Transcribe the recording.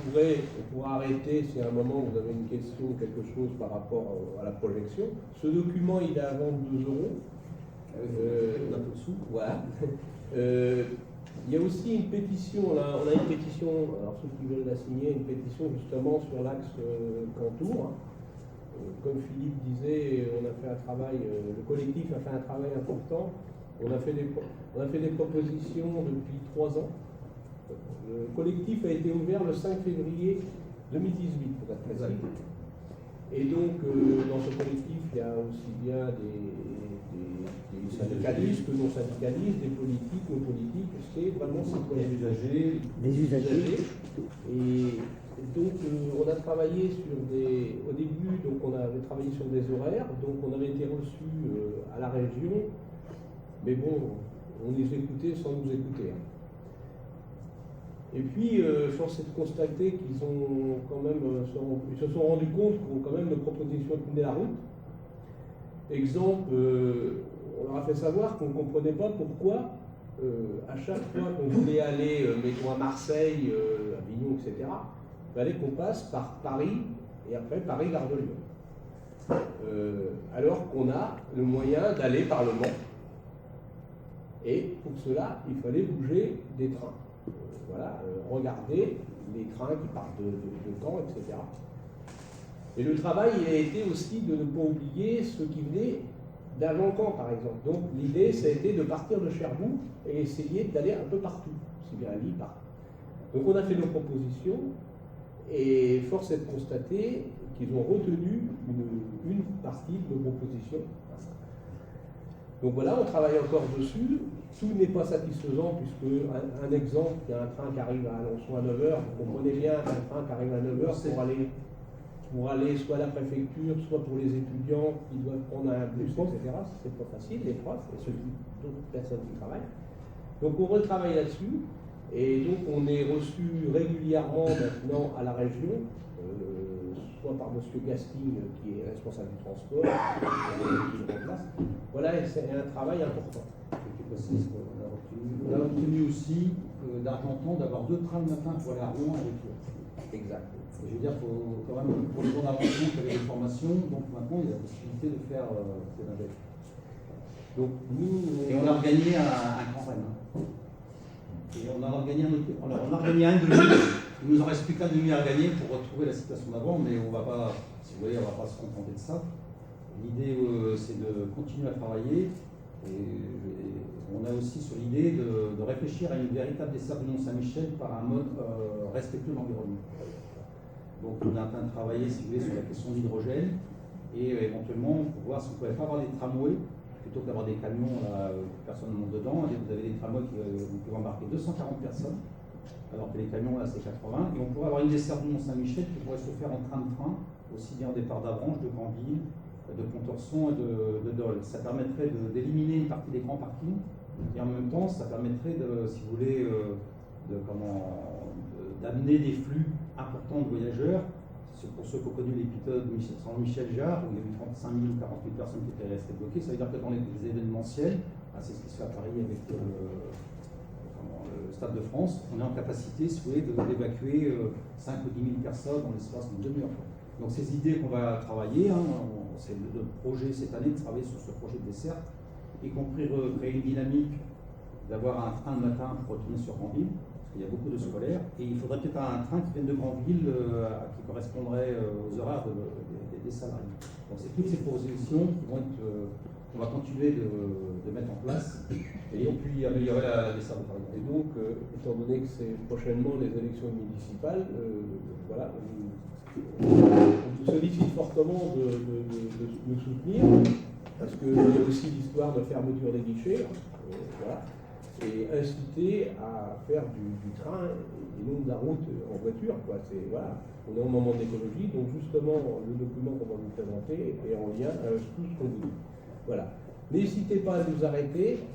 on pourra arrêter si à un moment vous avez une question ou quelque chose par rapport à la projection. Ce document, il est à vendre 2 euros. Un peu de sous. Voilà. Il y a aussi une pétition, là, on a une pétition, alors ceux qui veulent la signer, une pétition justement sur l'axe Cantour. Comme Philippe disait, on a fait un travail, le collectif a fait un travail important. On a fait des propositions depuis 3 ans. Le collectif a été ouvert le 5 février 2018, pour être précis. Et donc, dans ce collectif, il y a aussi bien des syndicalistes que non syndicalistes, des politiques, non politiques, c'est vraiment citoyen. Des usagers. Et donc, on a travaillé sur au début, donc on avait travaillé sur des horaires, donc on avait été reçus à la région, mais bon, on les écoutait sans nous écouter. Et puis, force est de constater qu'ils ont quand même, ils se sont rendus compte qu'ont quand même nos propositions tenaient la route. Exemple, on leur a fait savoir qu'on ne comprenait pas pourquoi, à chaque fois qu'on voulait aller, mettons à Marseille, Avignon, etc., il fallait qu'on passe par Paris et après Paris-Gare de Lyon. Alors qu'on a le moyen d'aller par le Mans. Et pour cela, il fallait bouger des trains. Voilà, regarder les trains qui partent de Caen, etc. Et le travail a été aussi de ne pas oublier ceux qui venaient d'avant Caen, par exemple. Donc l'idée, ça a été de partir de Cherbourg et essayer d'aller un peu partout, si bien à Lille, partout. Donc on a fait nos propositions et force est de constater qu'ils ont retenu une partie de nos propositions. Donc voilà, on travaille encore dessus. Tout n'est pas satisfaisant, puisque, un exemple, il y a un train qui arrive à Alençon à 9h, vous comprenez bien qu'un train qui arrive à 9h pour aller soit à la préfecture, soit pour les étudiants qui doivent prendre un bus, etc. C'est pas facile, les profs et d'autres personnes qui travaillent. Donc on retravaille là-dessus, et donc on est reçu régulièrement maintenant à la région, soit par M. Gasting, qui est responsable du transport, qui le remplace. Voilà, c'est un travail important. On a obtenu aussi d'Argentan d'avoir 2 trains le matin pour aller à Rouen et retour. Exact. Je veux dire, faut quand même, pour les gens d'Argentan qui avaient des formations, donc maintenant il y a la possibilité de faire ces navettes. Donc nous, et on a gagné un grand Rennes. Et on a gagné un demi. Il nous en reste plus qu'un demi à gagner pour retrouver la situation d'avant, mais on va pas, si vous voyez, on va pas se contenter de ça. L'idée, c'est de continuer à travailler. Et on a aussi sur l'idée de réfléchir à une véritable desserte de Mont-Saint-Michel par un mode respectueux de l'environnement. Donc on est en train de travailler, si vous voulez, sur la question de l'hydrogène et éventuellement pour voir si on ne pourrait pas avoir des tramways plutôt qu'avoir des camions là, où personne ne monte dedans. Et vous avez des tramways qui peuvent embarquer 240 personnes, alors que les camions là c'est 80. Et on pourrait avoir une desserte de Mont-Saint-Michel qui pourrait se faire en train-train, aussi bien au départ d'Avranches, de Granville, de Pontorson et de Dole. Ça permettrait d'éliminer une partie des grands parkings et en même temps ça permettrait si vous voulez, d'amener des flux importants de voyageurs. C'est pour ceux qui ont connu l'épisode de Michel Jarre, où il y a eu 35 000 ou 40 000 personnes qui étaient restées bloquées. Ça veut dire que dans les événementiels, c'est ce qui se fait à Paris avec le Stade de France, on est en capacité, si vous voulez, d'évacuer 5 ou 10 000 personnes dans l'espace d'une demi-heure. Donc ces idées qu'on va travailler, c'est le projet cette année de travailler sur ce projet de desserte, y compris créer une dynamique d'avoir un train le matin pour retourner sur Granville, parce qu'il y a beaucoup de scolaires, et il faudrait peut-être un train qui vienne de Granville qui correspondrait aux horaires des salariés. Donc c'est toutes ces propositions qui vont être, qu'on va continuer de mettre en place, et puis améliorer la desserte de Paris. Et donc, étant donné que c'est prochainement les élections municipales, voilà, on vous sollicite fortement de nous soutenir, parce qu'il y a aussi l'histoire de fermeture des guichets, voilà, et inciter à faire du train et non de la route en voiture, quoi. Voilà, on est au moment de l'écologie, donc justement le document qu'on va vous présenter est en lien avec tout ce qu'on vous dit. Voilà. N'hésitez pas à nous arrêter.